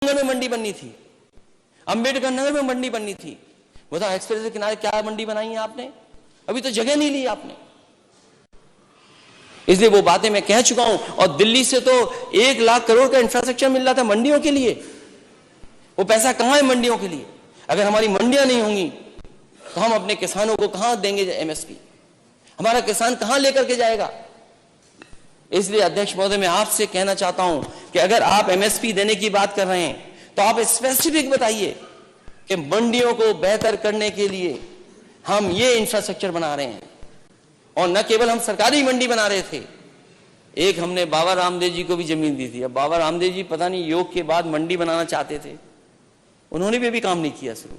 में मंडी बननी थी, अंबेडकर नगर में मंडी बननी थी। बताओ एक्सप्रेस के किनारे क्या मंडी बनाई है आपने? अभी तो जगह नहीं ली आपने। इसलिए वो बातें मैं कह चुका हूं। और दिल्ली से तो 1 लाख करोड़ का इंफ्रास्ट्रक्चर मिल रहा था मंडियों के लिए। वो पैसा कहां है मंडियों के लिए? अगर हमारी मंडियां नहीं होंगी तो हम अपने किसानों को कहां देंगे एमएसपी? हमारा किसान कहां लेकर के जाएगा? इसलिए अध्यक्ष महोदय, मैं आपसे कहना चाहता हूं कि अगर आप एमएसपी देने की बात कर रहे हैं तो आप स्पेसिफिक बताइए कि मंडियों को बेहतर करने के लिए हम ये इंफ्रास्ट्रक्चर बना रहे हैं। और न केवल हम सरकारी मंडी बना रहे थे, एक हमने बाबा रामदेव जी को भी जमीन दी थी। अब बाबा रामदेव जी पता नहीं योग के बाद मंडी बनाना चाहते थे, उन्होंने भी अभी काम नहीं किया शुरू।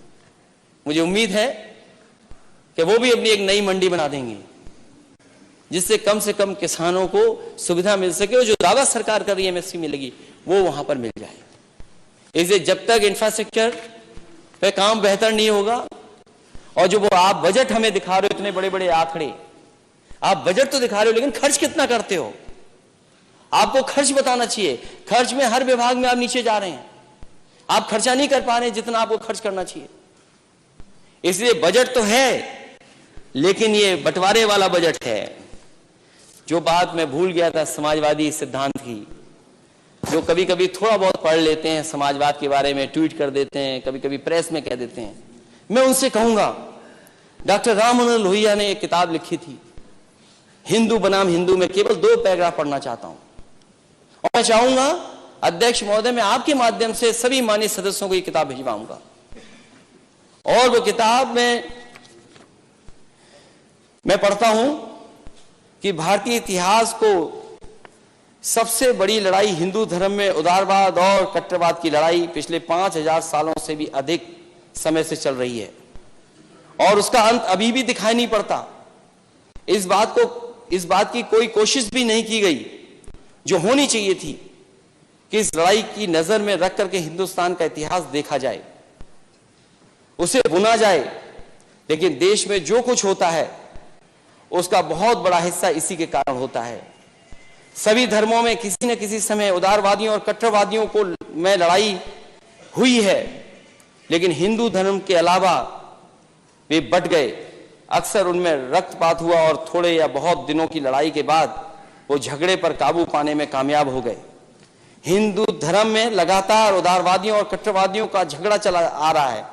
मुझे उम्मीद है कि वो भी अपनी एक नई मंडी बना देंगे जिससे कम से कम किसानों को सुविधा मिल सके और जो दावा सरकार कर रही है एमएसपी मिलेगी वो वहां पर मिल जाए। इसलिए जब तक इंफ्रास्ट्रक्चर पे काम बेहतर नहीं होगा और जो वो आप बजट हमें दिखा रहे हो, इतने बड़े बड़े आंकड़े, आप बजट तो दिखा रहे हो लेकिन खर्च कितना करते हो? आपको खर्च बताना चाहिए। खर्च में हर विभाग में आप नीचे जा रहे हैं, आप खर्चा नहीं कर पा रहे हैं जितना आपको खर्च करना चाहिए। इसलिए बजट तो है लेकिन ये बंटवारे वाला बजट है। जो बात मैं भूल गया था समाजवादी सिद्धांत की, जो कभी कभी थोड़ा बहुत पढ़ लेते हैं समाजवाद के बारे में, ट्वीट कर देते हैं, कभी कभी प्रेस में कह देते हैं, मैं उनसे कहूंगा, डॉक्टर राम मनोहर लोहिया ने एक किताब लिखी थी हिंदू बनाम हिंदू में केवल 2 पैराग्राफ पढ़ना चाहता हूं और मैं चाहूंगा अध्यक्ष महोदय, मैं आपके माध्यम से सभी माननीय सदस्यों को ये किताब भिजवाऊंगा। और वो किताब में मैं पढ़ता हूं कि भारतीय इतिहास को सबसे बड़ी लड़ाई हिंदू धर्म में उदारवाद और कट्टरवाद की लड़ाई पिछले 5000 सालों से भी अधिक समय से चल रही है और उसका अंत अभी भी दिखाई नहीं पड़ता। इस बात की कोई कोशिश भी नहीं की गई जो होनी चाहिए थी कि इस लड़ाई की नजर में रख करके हिंदुस्तान का इतिहास देखा जाए, उसे बुना जाए। लेकिन देश में जो कुछ होता है उसका बहुत बड़ा हिस्सा इसी के कारण होता है। सभी धर्मों में किसी न किसी समय उदारवादियों और कट्टरवादियों को में लड़ाई हुई है, लेकिन हिंदू धर्म के अलावा वे बट गए। अक्सर उनमें रक्तपात हुआ और थोड़े या बहुत दिनों की लड़ाई के बाद वो झगड़े पर काबू पाने में कामयाब हो गए। हिंदू धर्म में लगातार उदारवादियों और कट्टरवादियों का झगड़ा चला आ रहा है,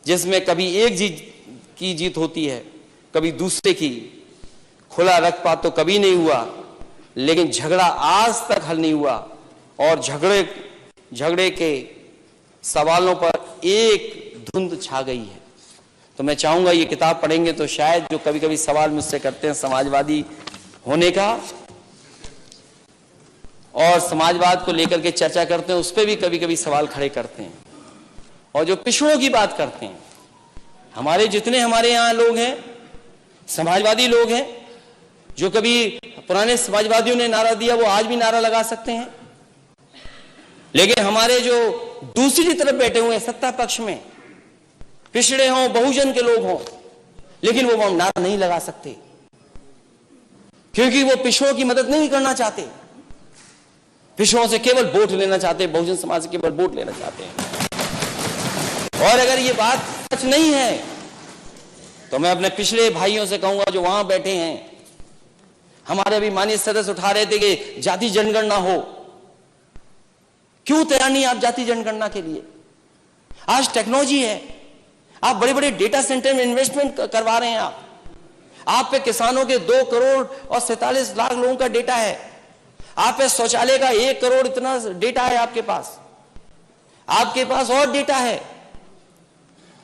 जिसमें कभी एक की जीत होती है, कभी दूसरे की। खुला रक्तपात तो कभी नहीं हुआ, लेकिन झगड़ा आज तक हल नहीं हुआ और झगड़े के सवालों पर एक धुंध छा गई है। तो मैं चाहूंगा ये किताब पढ़ेंगे तो शायद जो कभी कभी सवाल मुझसे करते हैं समाजवादी होने का और समाजवाद को लेकर के चर्चा करते हैं, उस पर भी कभी कभी सवाल खड़े करते हैं। और जो पिछड़ों की बात करते हैं, जितने हमारे यहाँ लोग हैं समाजवादी लोग हैं, जो कभी पुराने समाजवादियों ने नारा दिया वो आज भी नारा लगा सकते हैं। लेकिन हमारे जो दूसरी तरफ बैठे हुए हैं सत्ता पक्ष में, पिछड़े हों, बहुजन के लोग हों, लेकिन वो नारा नहीं लगा सकते क्योंकि वो पिछड़ों की मदद नहीं करना चाहते। पिछड़ों से केवल वोट लेना चाहते हैं, बहुजन समाज से केवल वोट लेना चाहते हैं। और अगर ये बात सच नहीं है तो मैं अपने पिछले भाइयों से कहूंगा जो वहां बैठे हैं, हमारे अभी माननीय सदस्य उठा रहे थे कि जाति जनगणना हो, क्यों तैयार नहीं आप जाति जनगणना के लिए? आज टेक्नोलॉजी है, आप बड़े बड़े डेटा सेंटर में इन्वेस्टमेंट करवा रहे हैं। आप पे किसानों के 2 करोड़ और 47 लाख लोगों का डेटा है। आप पे शौचालय का 1 करोड़ इतना डेटा है आपके पास और डेटा है।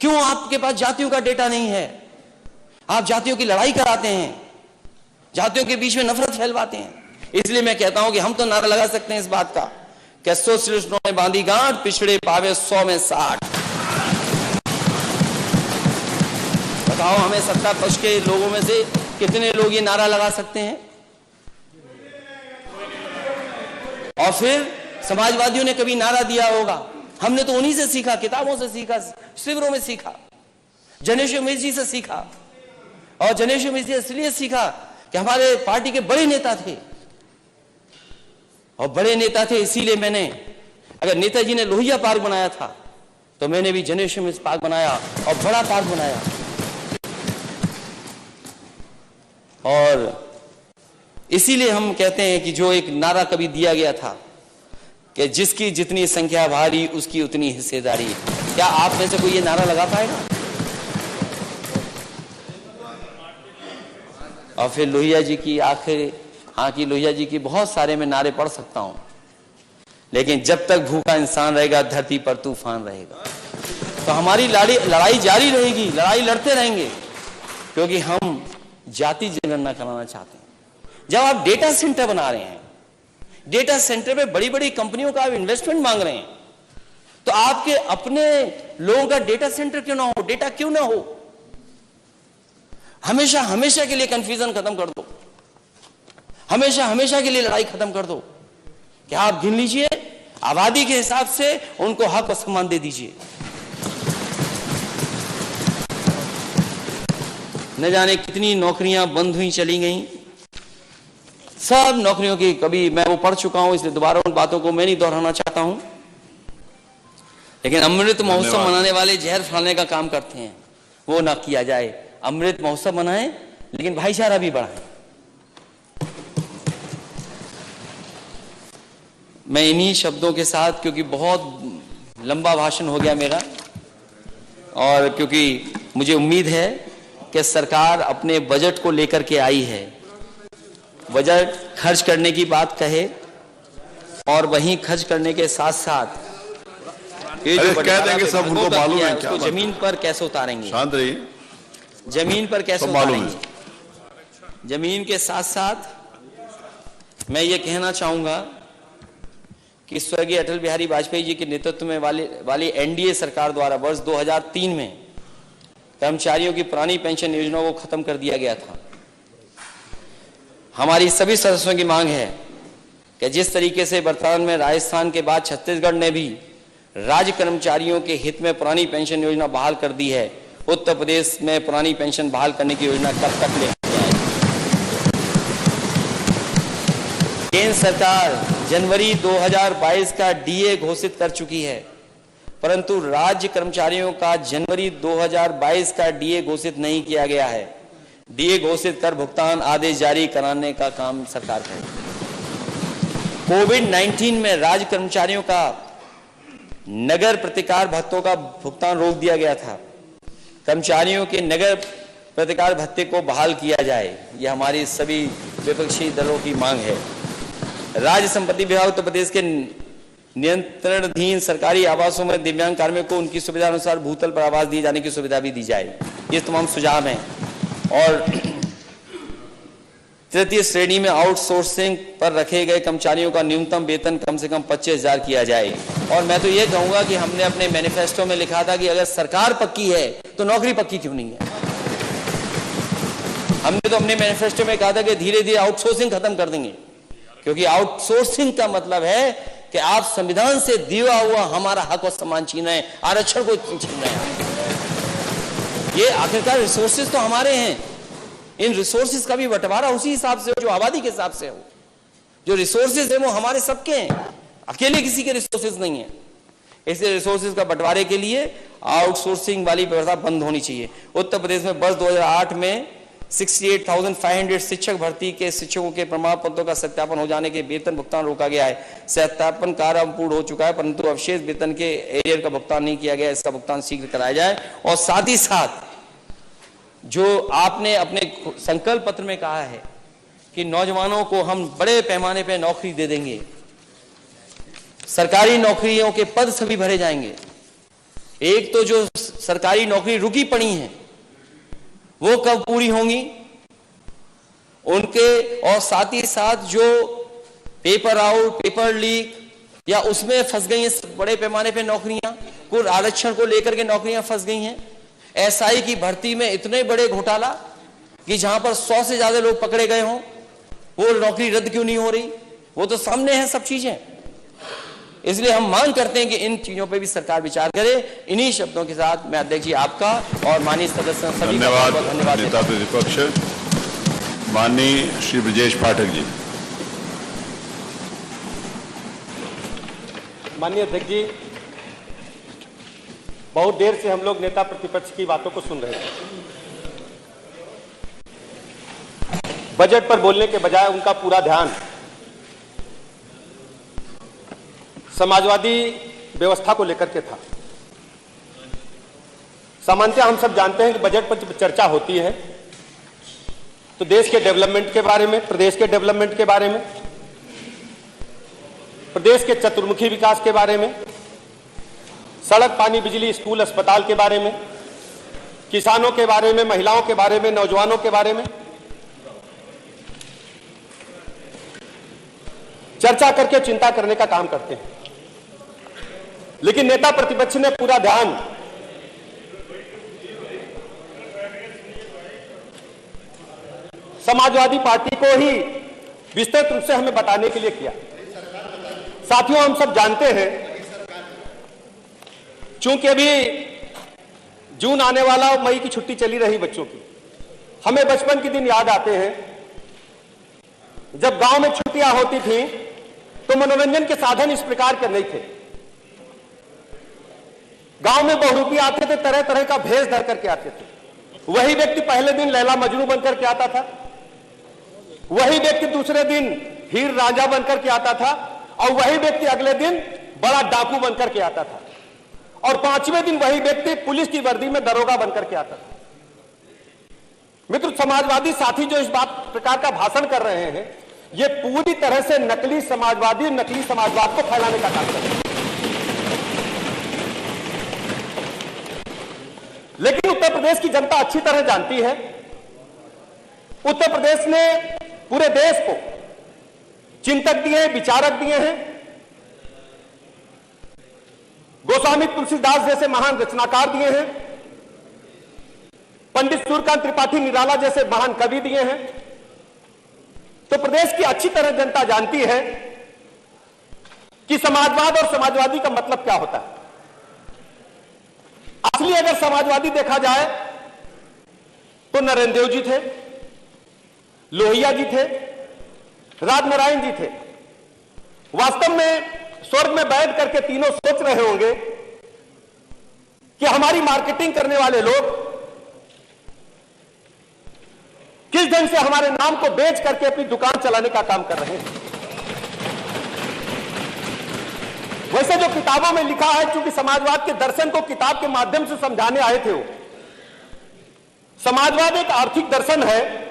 क्यों आपके पास जातियों का डेटा नहीं है? आप जातियों की लड़ाई कराते हैं, जातियों के बीच में नफरत फैलवाते हैं। इसलिए मैं कहता हूं कि हम तो नारा लगा सकते हैं इस बात का कि सोशलिस्टों ने बांधी गांठ, पिछड़े पावे 100 में 60। बताओ हमें सत्ता पक्ष के लोगों में से कितने लोग ये नारा लगा सकते हैं? और फिर समाजवादियों ने कभी नारा दिया होगा, हमने तो उन्हीं से सीखा, किताबों से सीखा, शिविरों में सीखा, जनेश्वर मिश्र से सीखा। और जनेश्वर मिश्र इसलिए सीखा कि हमारे पार्टी के बड़े नेता थे और बड़े नेता थे, इसीलिए मैंने अगर नेताजी ने लोहिया पार्क बनाया था तो मैंने भी जनरेशन पार्क बनाया और बड़ा पार्क बनाया। और इसीलिए हम कहते हैं कि जो एक नारा कभी दिया गया था कि जिसकी जितनी संख्या भारी उसकी उतनी हिस्सेदारी, क्या आप में से कोई ये नारा लगा पाएगा? और फिर लोहिया जी की आखिर, हाँ की लोहिया जी की बहुत सारे मैं नारे पढ़ सकता हूं, लेकिन जब तक भूखा इंसान रहेगा धरती पर तूफान रहेगा। तो हमारी लड़ाई जारी रहेगी, लड़ाई लड़ते रहेंगे, क्योंकि हम जाति जनगणना कराना चाहते हैं। जब आप डेटा सेंटर बना रहे हैं, डेटा सेंटर पे बड़ी बड़ी कंपनियों का आप इन्वेस्टमेंट मांग रहे हैं, तो आपके अपने लोगों का डेटा सेंटर क्यों ना हो, डेटा क्यों ना हो? हमेशा हमेशा के लिए कंफ्यूजन खत्म कर दो, हमेशा हमेशा के लिए लड़ाई खत्म कर दो। क्या आप गिन लीजिए, आबादी के हिसाब से उनको हक और सम्मान दे दीजिए। न जाने कितनी नौकरियां बंद हुई चली गई, सब नौकरियों की कभी मैं वो पढ़ चुका हूं, इसलिए दोबारा उन बातों को मैं नहीं दोहराना चाहता हूं। लेकिन अमृत महोत्सव मनाने वाले जहर फैलाने का काम करते हैं, वो ना किया जाए। अमृत महोत्सव मनाएं लेकिन भाईचारा भी बढ़ाएं। मैं इन्हीं शब्दों के साथ, क्योंकि बहुत लंबा भाषण हो गया मेरा, और क्योंकि मुझे उम्मीद है कि सरकार अपने बजट को लेकर के आई है, बजट खर्च करने की बात कहे और वहीं खर्च करने के साथ साथ ये जो कह देंगे सब उनको मालूम है क्या, उसको जमीन पर कैसे उतारेंगे, शांत रहिए, जमीन पर कैसे उतारेंगे। जमीन के साथ साथ मैं ये कहना चाहूंगा कि स्वर्गीय अटल बिहारी वाजपेयी जी के नेतृत्व में वाली एनडीए सरकार द्वारा वर्ष 2003 में कर्मचारियों की पुरानी पेंशन योजना को खत्म कर दिया गया था। हमारी सभी सदस्यों की मांग है कि जिस तरीके से वर्तमान में राजस्थान के बाद छत्तीसगढ़ ने भी राज्य कर्मचारियों के हित में पुरानी पेंशन योजना बहाल कर दी है, उत्तर प्रदेश में पुरानी पेंशन बहाल करने की योजना कब तक ले आए? केंद्र सरकार जनवरी 2022 का डीए घोषित कर चुकी है, परंतु राज्य कर्मचारियों का जनवरी 2022 का डीए घोषित नहीं किया गया है। डीए घोषित कर भुगतान आदेश जारी कराने का काम सरकार करेगी। कोविड-19 में राज्य कर्मचारियों का नगर प्रतिकार भत्तों का भुगतान रोक दिया गया था। कर्मचारियों के नगर प्रतिकार भत्ते को बहाल किया जाए, यह हमारी सभी विपक्षी दलों की मांग है। राज्य संपत्ति विभाग उत्तर प्रदेश के नियंत्रणाधीन सरकारी आवासों में दिव्यांग कार्मिकों को उनकी सुविधा अनुसार भूतल पर आवास दिए जाने की सुविधा भी दी जाए। ये तमाम सुझाव हैं। और तृतीय श्रेणी में आउटसोर्सिंग पर रखे गए कर्मचारियों का न्यूनतम वेतन कम से कम 25,000 किया जाए। और मैं तो ये कहूंगा कि हमने अपने मैनिफेस्टो में लिखा था कि अगर सरकार पक्की है तो नौकरी पक्की क्यों नहीं है। हमने तो अपने मैनिफेस्टो में कहा था कि धीरे धीरे आउटसोर्सिंग खत्म कर देंगे, क्योंकि आउटसोर्सिंग का मतलब है कि आप संविधान से दिया हुआ हमारा हक और सम्मान छीन रहे हैं, आरक्षण को छीन रहे हैं। ये आखिरकार रिसोर्सेज तो हमारे हैं, इन रिसोर्सेज का भी बंटवारा उसी हिसाब से हो जो आबादी के हिसाब से हो। जो रिसोर्सेज है वो हमारे सबके हैं, अकेले किसी के रिसोर्सेज नहीं है। इसलिए रिसोर्सेज का बंटवारे के लिए आउटसोर्सिंग वाली व्यवस्था बंद होनी चाहिए। उत्तर प्रदेश में वर्ष 2008 में 68,500 शिक्षक भर्ती के शिक्षकों के प्रमाण पत्रों का सत्यापन हो जाने के वेतन भुगतान रोका गया है। सत्यापन कार्य अब पूर्ण हो चुका है, परंतु अवशेष वेतन के एरियर का भुगतान नहीं किया गया। इसका भुगतान शीघ्र कराया जाए। और साथ ही साथ जो आपने अपने संकल्प पत्र में कहा है कि नौजवानों को हम बड़े पैमाने पर नौकरी दे देंगे, सरकारी नौकरियों के पद सभी भरे जाएंगे। एक तो जो सरकारी नौकरी रुकी पड़ी है वो कब पूरी होंगी उनके, और साथ ही साथ जो पेपर आउट, पेपर लीक या उसमें फंस गई हैं बड़े पैमाने पे नौकरियां, कुल आरक्षण को लेकर के नौकरियां फंस गई हैं। एसआई की भर्ती में इतने बड़े घोटाला कि जहां पर 100 से ज्यादा लोग पकड़े गए हों, वो नौकरी रद्द क्यों नहीं हो रही? वो तो सामने है सब चीजें। इसलिए हम मांग करते हैं कि इन चीजों पे भी सरकार विचार करे। इन्हीं शब्दों के साथ मैं अध्यक्ष जी आपका और माननीय सदस्य सभी का बहुत बहुत धन्यवाद। नेता प्रतिपक्ष माननीय श्री ब्रजेश पाठक जी। माननीय अध्यक्ष जी, बहुत देर से हम लोग नेता प्रतिपक्ष की बातों को सुन रहे थे। बजट पर बोलने के बजाय उनका पूरा ध्यान समाजवादी व्यवस्था को लेकर के था। सामान्यतः हम सब जानते हैं कि बजट पर जब चर्चा होती है तो देश के डेवलपमेंट के बारे में, प्रदेश के डेवलपमेंट के बारे में, प्रदेश के चतुर्मुखी विकास के बारे में, सड़क, पानी, बिजली, स्कूल, अस्पताल के बारे में, किसानों के बारे में, महिलाओं के बारे में, नौजवानों के बारे में चर्चा करके चिंता करने का काम करते हैं। लेकिन नेता प्रतिपक्ष ने पूरा ध्यान समाजवादी पार्टी को ही विस्तृत रूप से हमें बताने के लिए किया। साथियों, हम सब जानते हैं, चूंकि अभी जून आने वाला और मई की छुट्टी चली रही बच्चों की, हमें बचपन के दिन याद आते हैं जब गांव में छुट्टियां होती थी तो मनोरंजन के साधन इस प्रकार के नहीं थे। गांव में बहुरूपी आते थे, तरह तरह का भेष धर करके आते थे। वही व्यक्ति पहले दिन लैला मजनू बनकर के आता था, वही व्यक्ति दूसरे दिन हीर रांझा बनकर के आता था, और वही व्यक्ति अगले दिन बड़ा डाकू बनकर के आता था, और पांचवें दिन वही व्यक्ति पुलिस की वर्दी में दरोगा बनकर के आता था। मित्र, समाजवादी साथी जो इस बात प्रकार का भाषण कर रहे हैं, ये पूरी तरह से नकली समाजवादी, नकली समाजवाद को फैलाने का काम कर रहे हैं। लेकिन उत्तर प्रदेश की जनता अच्छी तरह जानती है, उत्तर प्रदेश ने पूरे देश को चिंतक दिए हैं, विचारक दिए हैं। गोस्वामी तुलसीदास जैसे महान रचनाकार दिए हैं, पंडित सूर्यकांत त्रिपाठी निराला जैसे महान कवि दिए हैं। तो प्रदेश की अच्छी तरह जनता जानती है कि समाजवाद और समाजवादी का मतलब क्या होता है। असली अगर समाजवादी देखा जाए तो नरेंद्र देव जी थे, लोहिया जी थे, राजनारायण जी थे। वास्तव में स्वर्ग में बैठ करके तीनों सोच रहे होंगे कि हमारी मार्केटिंग करने वाले लोग किस ढंग से हमारे नाम को बेच करके अपनी दुकान चलाने का काम कर रहे हैं। वैसे जो किताबों में लिखा है, क्योंकि समाजवाद के दर्शन को किताब के माध्यम से समझाने आए थे वो, समाजवाद एक आर्थिक दर्शन है।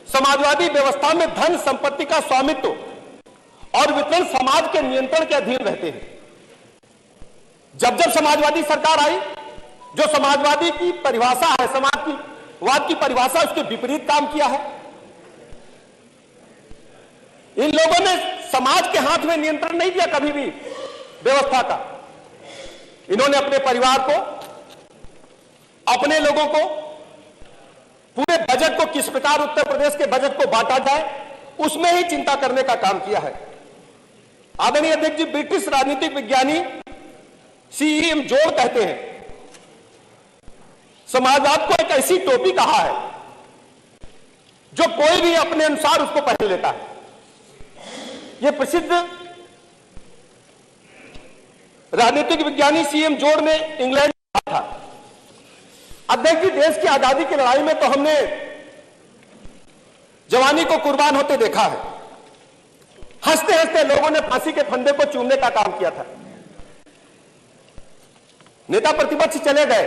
समाजवादी व्यवस्था में धन संपत्ति का स्वामित्व और वितरण समाज के नियंत्रण के अधीन रहते हैं। जब जब समाजवादी सरकार आई, जो समाजवादी की परिभाषा है, समाजवाद की परिभाषा, उसके विपरीत काम किया है। इन लोगों ने समाज के हाथ में नियंत्रण नहीं दिया कभी भी व्यवस्था का। इन्होंने अपने परिवार को, अपने लोगों को, पूरे बजट को किस प्रकार उत्तर प्रदेश के बजट को बांटा जाए, उसमें ही चिंता करने का काम किया है। आदरणीय अध्यक्ष जी, ब्रिटिश राजनीतिक विज्ञानी सीईएम जोड़ कहते हैं, समाजवाद को एक ऐसी टोपी कहा है जो कोई भी अपने अनुसार उसको पहन लेता है। यह प्रसिद्ध राजनीतिक विज्ञानी सीएम जोड़ ने इंग्लैंड में कहा था। अध्यक्ष जी, देश की आजादी की लड़ाई में तो हमने जवानी को कुर्बान होते देखा है। हंसते हंसते लोगों ने फांसी के फंदे को चूमने का काम किया था। नेता प्रतिपक्ष चले गए,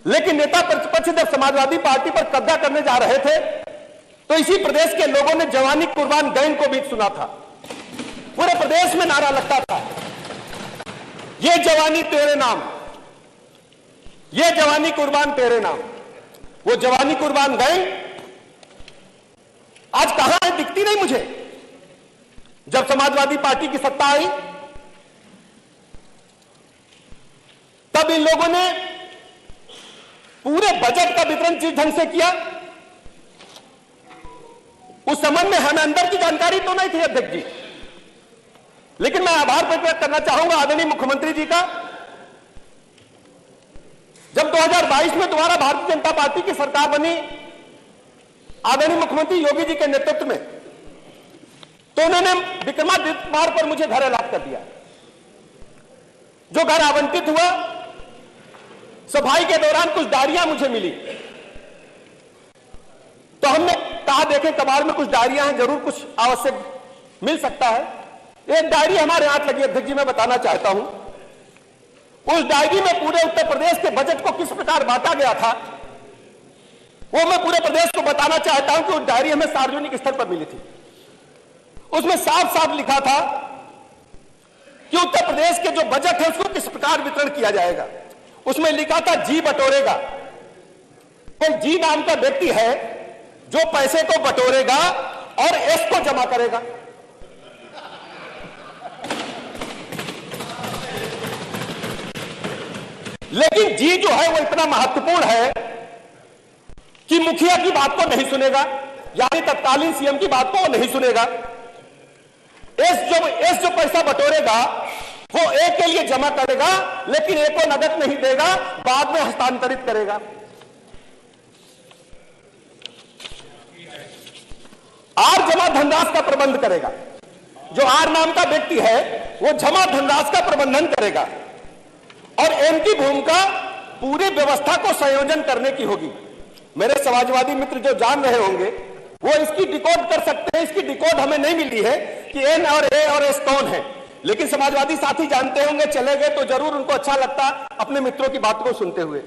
लेकिन नेता प्रतिपक्ष जब समाजवादी पार्टी पर कब्जा करने जा रहे थे तो इसी प्रदेश के लोगों ने जवानी कुर्बान गैंग को भी सुना था। पूरे प्रदेश में नारा लगता था, ये जवानी तेरे नाम, ये जवानी कुर्बान तेरे नाम। वो जवानी कुर्बान गैंग आज कहां है, दिखती नहीं मुझे। जब समाजवादी पार्टी की सत्ता आई तब इन लोगों ने पूरे बजट का वितरण जिस ढंग से किया, उस संबंध में हमें अंदर की जानकारी तो नहीं थी अध्यक्ष जी। लेकिन मैं आभार प्रकट करना चाहूंगा आदरणीय मुख्यमंत्री जी का। जब 2022 में दोबारा भारतीय जनता पार्टी की सरकार बनी आदरणीय मुख्यमंत्री योगी जी के नेतृत्व में, तो उन्होंने विक्रमादित्य मार्ग पर मुझे घर अलॉट कर दिया। जो घर आवंटित हुआ, सफाई के दौरान कुछ डायरियां मुझे मिली, तो हमने कहा देखें कबाड़ में कुछ डायरियां हैं, जरूर कुछ आवश्यक मिल सकता है। एक डायरी हमारे हाथ लगी अध्यक्ष जी, मैं बताना चाहता हूं। उस डायरी में पूरे उत्तर प्रदेश के बजट को किस प्रकार बांटा गया था, वो मैं पूरे प्रदेश को बताना चाहता हूं कि उस डायरी हमें सार्वजनिक स्तर पर मिली थी। उसमें साफ साफ लिखा था कि उत्तर प्रदेश के जो बजट है उसको किस प्रकार वितरण किया जाएगा। उसमें लिखा था जी बटोरेगा। कोई जी नाम का व्यक्ति है जो पैसे को बटोरेगा और एस को जमा करेगा। लेकिन जी जो है वो इतना महत्वपूर्ण है कि मुखिया की बात को नहीं सुनेगा, यानी तत्कालीन सीएम की बात को वो नहीं सुनेगा। एस जो पैसा बटोरेगा वो ए के लिए जमा करेगा, लेकिन ए को नकद नहीं देगा, बाद में हस्तांतरित करेगा। आर जमा धनराशि का प्रबंध करेगा। जो आर नाम का व्यक्ति है वो जमा धनराशि का प्रबंधन करेगा और एम की भूमिका पूरी व्यवस्था को संयोजन करने की होगी। मेरे समाजवादी मित्र जो जान रहे होंगे वो इसकी डिकोड कर सकते हैं। इसकी डिकोड हमें नहीं मिली है कि एन और ए और एस कौन है, लेकिन समाजवादी साथी जानते होंगे, चले गए तो जरूर उनको अच्छा लगता अपने मित्रों की बात को सुनते हुए।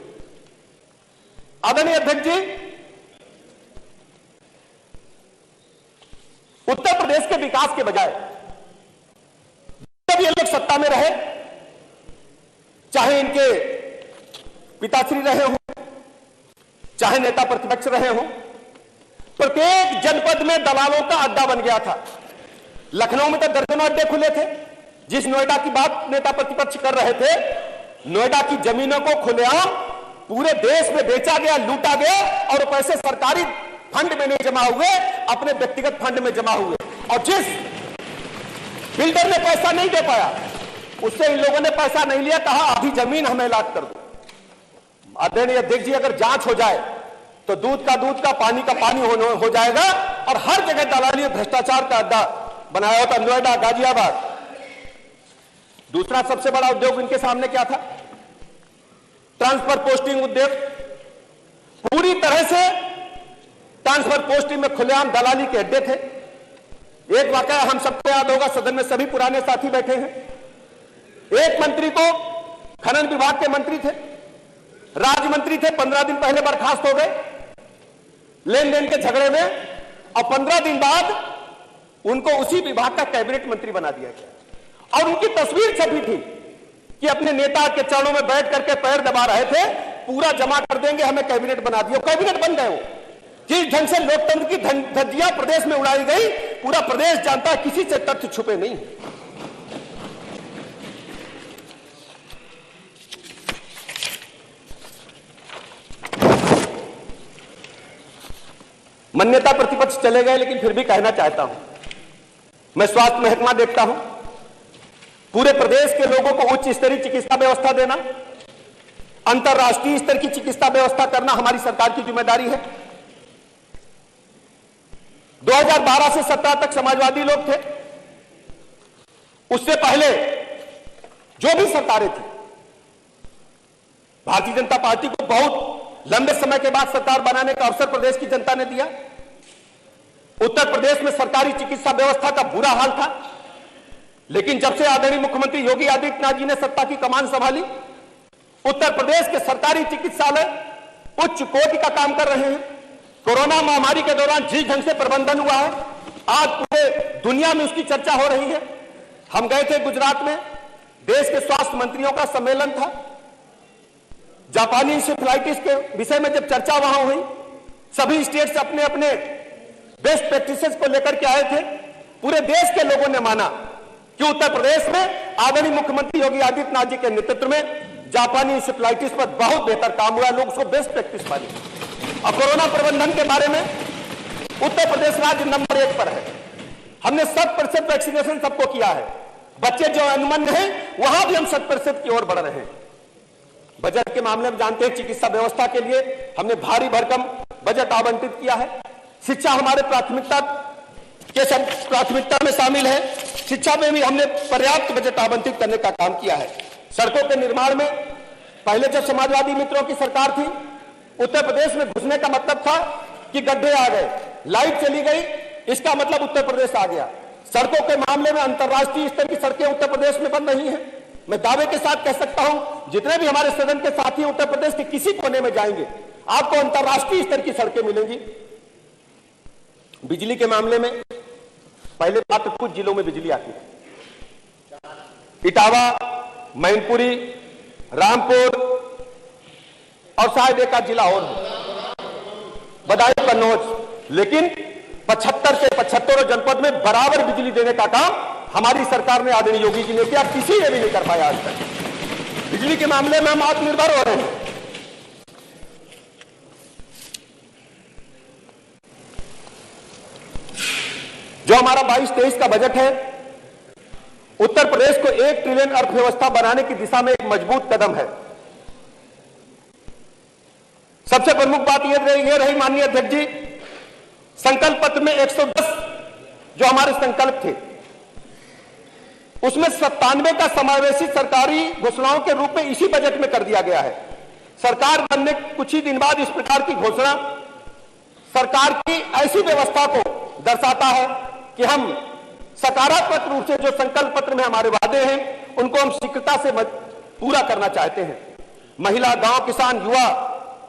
आदरणीय अध्यक्ष जी, उत्तर प्रदेश के विकास के बजाय जब ये लोग सत्ता में रहे, चाहे इनके पिताश्री रहे हो, चाहे नेता प्रतिपक्ष रहे हो, प्रत्येक जनपद में दलालों का अड्डा बन गया था। लखनऊ में तो दर्जनों अड्डे खुले थे। जिस नोएडा की बात नेता प्रतिपक्ष कर रहे थे, नोएडा की जमीनों को खुलेआम पूरे देश में बेचा गया, लूटा गया और पैसे सरकारी फंड में नहीं जमा हुए, अपने व्यक्तिगत फंड में जमा हुए। और जिस बिल्डर ने पैसा नहीं दे पाया उससे इन लोगों ने पैसा नहीं लिया, कहा आधी जमीन हमें लाट कर दो। आदरणीय अध्यक्ष जी, अगर जांच हो जाए तो दूध का पानी का पानी हो जाएगा और हर जगह दलाली भ्रष्टाचार का अड्डा बनाया होता। नोएडा, गाजियाबाद। दूसरा सबसे बड़ा उद्योग इनके सामने क्या था? ट्रांसफर पोस्टिंग उद्योग। पूरी तरह से ट्रांसफर पोस्टिंग में खुलेआम दलाली के अड्डे थे। एक वाकया हम सबको याद होगा, सदन में सभी पुराने साथी बैठे हैं। एक मंत्री को खनन विभाग के मंत्री थे, राज्य मंत्री थे, 15 दिन पहले बर्खास्त हो गए लेन देन के झगड़े में, और 15 दिन बाद उनको उसी विभाग का कैबिनेट मंत्री बना दिया गया। और उनकी तस्वीर छपी थी कि अपने नेता के चरणों में बैठ करके पैर दबा रहे थे, पूरा जमा कर देंगे, हमें कैबिनेट बना दिया। कैबिनेट बन गए वो। जिस ढंग से लोकतंत्र की धज्जियां प्रदेश में उड़ाई गई, पूरा प्रदेश जानता है, किसी से तथ्य छुपे नहीं। मान्यता प्रतिपक्ष चले गए, लेकिन फिर भी कहना चाहता हूं, मैं स्वास्थ्य महकमा देखता हूं, पूरे प्रदेश के लोगों को उच्च स्तरीय चिकित्सा व्यवस्था देना, अंतरराष्ट्रीय स्तर की चिकित्सा व्यवस्था करना हमारी सरकार की जिम्मेदारी है। 2012 से 17 तक समाजवादी लोग थे। उससे पहले जो भी सरकारें थी, भारतीय जनता पार्टी को बहुत लंबे समय के बाद सरकार बनाने का अवसर प्रदेश की जनता ने दिया। उत्तर प्रदेश में सरकारी चिकित्सा व्यवस्था का बुरा हाल था, लेकिन जब से आदरणीय मुख्यमंत्री योगी आदित्यनाथ जी ने सत्ता की कमान संभाली, उत्तर प्रदेश के सरकारी चिकित्सालय उच्च कोटि का काम कर रहे हैं। कोरोना महामारी के दौरान जिस ढंग से प्रबंधन हुआ है, आज पूरे दुनिया में उसकी चर्चा हो रही है। हम गए थे गुजरात में, देश के स्वास्थ्य मंत्रियों का सम्मेलन था। जापानी इंसेफ्लाइटिस के विषय में जब चर्चा वहां हुई, सभी स्टेट्स अपने अपने बेस्ट प्रैक्टिसेस को लेकर के आए थे। पूरे देश के लोगों ने माना कि उत्तर प्रदेश में आदरणीय मुख्यमंत्री योगी आदित्यनाथ जी के नेतृत्व में जापानी इंसेफ्लाइटिस पर बहुत बेहतर काम हुआ, लोग उसको बेस्ट प्रैक्टिस मानी। और कोरोना प्रबंधन के बारे में उत्तर प्रदेश राज्य नंबर 1 पर है। हमने 100% वैक्सीनेशन सबको किया है। बच्चे जो अनुमंड हैं वहां भी हम 100% की ओर बढ़ रहे हैं। बजट के मामले में जानते हैं, चिकित्सा व्यवस्था के लिए हमने भारी भरकम बजट आवंटित किया है। शिक्षा हमारे प्राथमिकता में शामिल है। शिक्षा में भी हमने पर्याप्त बजट आवंटित करने का काम किया है। सड़कों के निर्माण में पहले जब समाजवादी मित्रों की सरकार थी, उत्तर प्रदेश में घुसने का मतलब था कि गड्ढे आ गए, लाइट चली गई, इसका मतलब उत्तर प्रदेश आ गया। सड़कों के मामले में अंतर्राष्ट्रीय स्तर की सड़कें उत्तर प्रदेश में बन रही हैं। मैं दावे के साथ कह सकता हूं, जितने भी हमारे सदन के साथी उत्तर प्रदेश के किसी कोने में जाएंगे, आपको अंतर्राष्ट्रीय स्तर की सड़कें मिलेंगी। बिजली के मामले में पहले मात्र कुछ जिलों में बिजली आती थी, इटावा, मैनपुरी, रामपुर और शायद एक आध जिला और बदायूं, कन्नौज, लेकिन 75 से 75 जनपद में बराबर बिजली देने का काम हमारी सरकार ने, आदरणीय योगी जी ने किया, किसी ने भी नहीं कर पाया आज तक। बिजली के मामले में हम आत्मनिर्भर हो रहे हैं। जो हमारा 22-23 का बजट है, उत्तर प्रदेश को 1 ट्रिलियन अर्थव्यवस्था बनाने की दिशा में एक मजबूत कदम है। सबसे प्रमुख बात यह रही माननीय अध्यक्ष जी, संकल्प पत्र में 110 जो हमारे संकल्प थे, उसमें 97 का समावेशी सरकारी घोषणाओं के रूप में इसी बजट में कर दिया गया है। सरकार बनने कुछ ही दिन बाद इस प्रकार की घोषणा सरकार की ऐसी व्यवस्था को दर्शाता है कि हम सकारात्मक रूप से जो संकल्प पत्र में हमारे वादे हैं, उनको हम शीघ्रता से पूरा करना चाहते हैं। महिला, गांव, किसान, युवा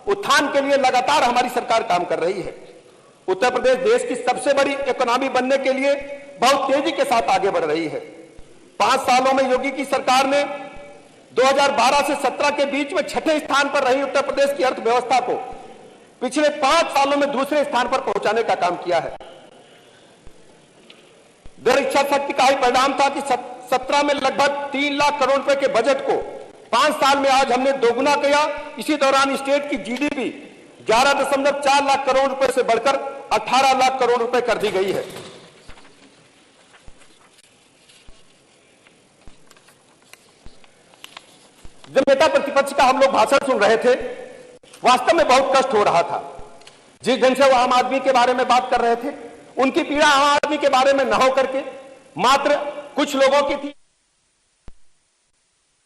उत्थान के लिए लगातार हमारी सरकार काम कर रही है। उत्तर प्रदेश देश की सबसे बड़ी इकोनॉमी बनने के लिए बहुत तेजी के साथ आगे बढ़ रही है। 5 सालों में योगी की सरकार ने 2012 से 17 के बीच में 6ठे स्थान पर रही उत्तर प्रदेश की अर्थव्यवस्था को पिछले 5 सालों में दूसरे स्थान पर पहुंचाने का काम किया है। दृढ़ इच्छा शक्ति का ही परिणाम था कि 17 में लगभग 3 लाख करोड़ रुपए के बजट को 5 साल में आज हमने दोगुना किया। इसी दौरान स्टेट की जीडीपी 11.4 लाख करोड़ रुपए से बढ़कर 18 लाख करोड़ रुपए कर दी गई है। जब नेता प्रतिपक्ष का हम लोग भाषण सुन रहे थे, वास्तव में बहुत कष्ट हो रहा था। जिस ढंग से वो आम आदमी के बारे में बात कर रहे थे, उनकी पीड़ा आम आदमी के बारे में न हो करके मात्र कुछ लोगों की थी।